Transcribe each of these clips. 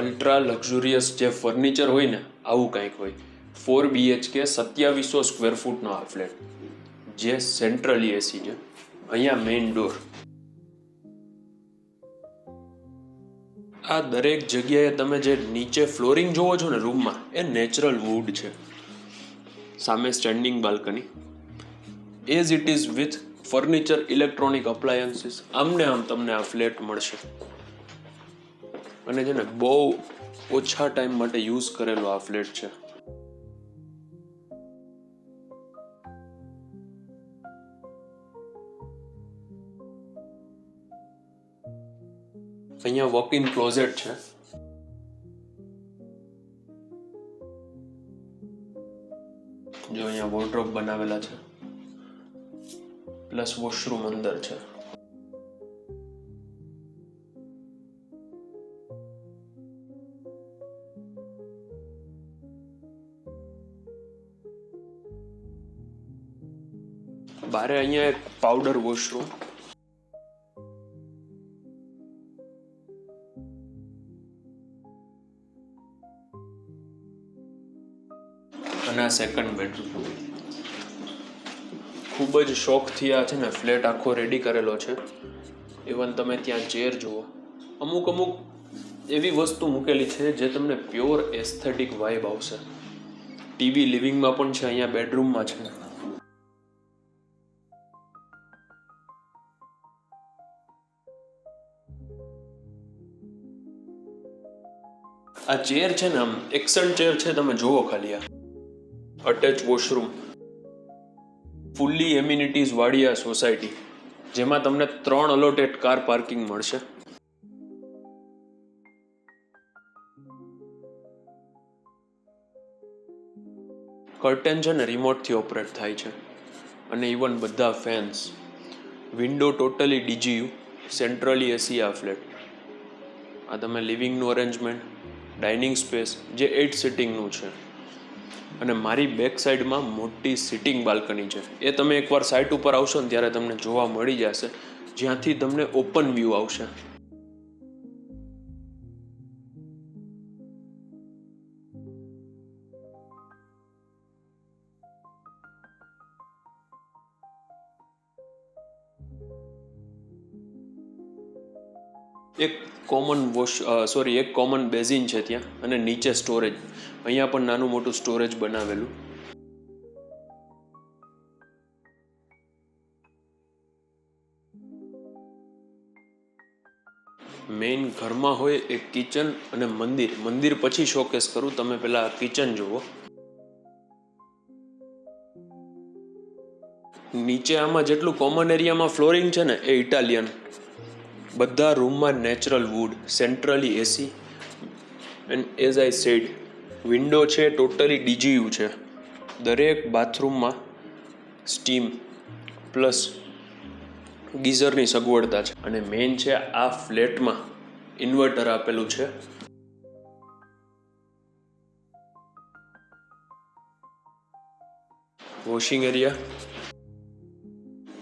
Ultra luxurious જે furniture હોય ને આવું કંઈક હોય. 4 BHK 2700 સ્ક્વેર ફૂટનો આ ફ્લેટ, જે સેન્ટ્રલી એસી છે. અહીંયા મેઇન ડોર. આ દરેક જગ્યાએ તમે જે નીચે ફ્લોરિંગ જોવો છો ને રૂમમાં, એ નેચરલ વુડ છે. સામે standing balcony, as it is with furniture, electronic appliances. આમને આમ તમને આ ફ્લેટ મળશે. અને છે ને બહુ ઓછા ટાઈમ માટે યુઝ કરેલો આ ફ્લેટ છે. અહીંયા વોક ઇન ક્લોઝેટ છે. જો અહીંયા વોર્ડરોબ બનાવેલા છે, પ્લસ વોશરૂમ અંદર છે. બારે અહીંયા એક પાવડર વોશરૂમ. અને આ સેકન્ડ બેડરૂમ. ખૂબ જ શોખથી આ છે ને ફ્લેટ આખો રેડી કરેલો છે. ઇવન તમે ત્યાં ચેર જુઓ, અમુક એવી વસ્તુ મૂકેલી છે જે તમને પ્યોર એસ્થેટિક વાઇબ આવશે. ટીવી લિવિંગમાં પણ છે, અહીંયા બેડરૂમમાં છે. આ ચેર છે ને આમ એક્સલ ચેર છે, તમે જુઓ ખાલી. આ અટેચ વોશરૂમ, ફુલ્લી એમ્યુનિટીઝ વાળી આ સોસાયટી, જેમાં તમને 3 અલોટેડ કાર પાર્કિંગ મળશે. કર્ટેન છે ને રિમોટથી ઓપરેટ થાય છે. અને ઇવન બધા ફેન્સ, વિન્ડો ટોટલી ડીજીયુ, સેન્ટ્રલી એસી આ ફ્લેટ. આ તમે લિવિંગનું અરેન્જમેન્ટ, ડાઇનિંગ સ્પેસ જે 8 સિટિંગનું છે. અને મારી બેક સાઈડમાં મોટી સિટિંગ બાલ્કની છે. એ તમે એકવાર સાઇટ ઉપર આવશો ને ત્યારે તમને જોવા મળી જશે, જ્યાંથી તમને ઓપન વ્યૂ આવશે. એક કોમન બેઝિન છે ત્યાં, અને નીચે સ્ટોરેજ. અહીંયા પણ નાનું મોટું સ્ટોરેજ બનાવેલું. મેઇન ઘરમાં હોય એક કિચન અને મંદિર પછી શોકેસ કરું. તમે પેલા કિચન જુઓ. નીચે આમાં જેટલું કોમન એરિયામાં ફ્લોરિંગ છે ને એ ઇટાલિયન. બધા રૂમમાં natural wood, centrally AC. And as I said, window છે ટોટલી ડીજીયુ છે. દરેક બાથરૂમમાં સ્ટીમ પ્લસ ગીઝરની સગવડતા છે. અને મેઇન છે આ ફ્લેટમાં ઇન્વર્ટર આપેલું છે. વોશિંગ એરિયા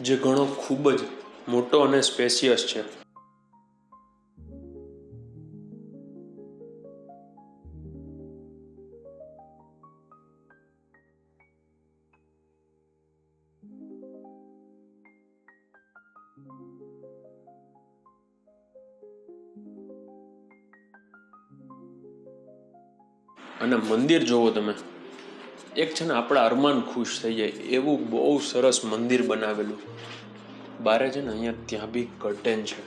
જે ઘણો ખૂબ જ મોટો અને સ્પેશિયસ છે. અને મંદિર જોવો તમે, એક છે ને આપણા અરમાન ખુશ થઈ જાય એવું બહુ સરસ મંદિર બનાવેલું. બારે છે ને અહીંયા ત્યાં બી કર્ટેન છે.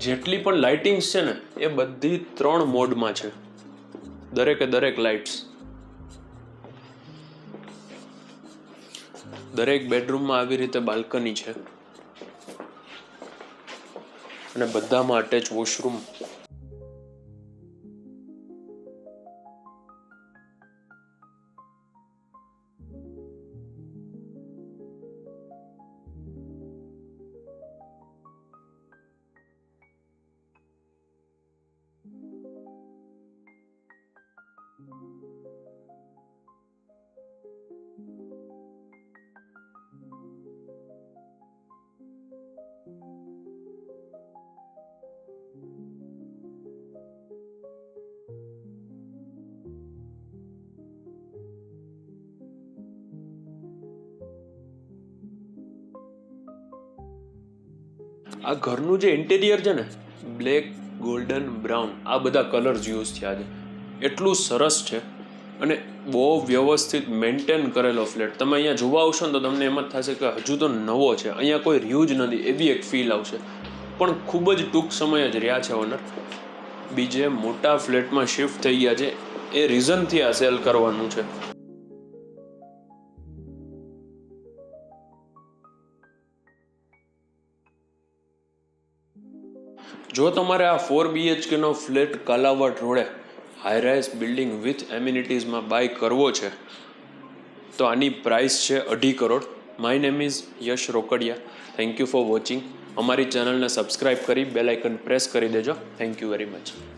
જેટલી પણ લાઇટિંગ્સ છે ને એ બધી 3 મોડમાં છે. દરેકે દરેક લાઇટ્સ. દરેક બેડરૂમમાં આવી રીતે બાલ્કની છે. અને બધામાં અટેચ વોશરૂમ. આ ઘરનું જે ઇન્ટિરિયર છે ને, બ્લેક, ગોલ્ડન, બ્રાઉન, આ બધા કલર્સ યુઝ થયા છે. એટલું સરસ છે અને બહુ વ્યવસ્થિત મેન્ટેન કરેલો ફ્લેટ. તમે અહીંયા જોવા આવશો ને તો તમને એમ જ થશે કે હજુ તો નવો છે, અહીંયા કોઈ રહ્યું જ નથી, એવી એક ફીલ આવશે. પણ ખૂબ જ ટૂંક સમય જ રહ્યા છે ઓનર. બીજે મોટા ફ્લેટમાં શિફ્ટ થઈ ગયા છે, એ રીઝનથી આ સેલ કરવાનું છે. જો તમારે આ 4 BHK નો ફ્લેટ કાલાવડ રોડે હાઈ-રાઇઝ બિલ્ડિંગ વિથ એમ્યુનિટીઝમાં બાય કરવો છે તો આની પ્રાઇસ છે 2.5 crore. My name is Yash Rokadiya. Thank you for watching. અમારી ચેનલને સબસ્ક્રાઇબ કરી બેલ આઇકન પ્રેસ કરી દેજો. Thank you very much.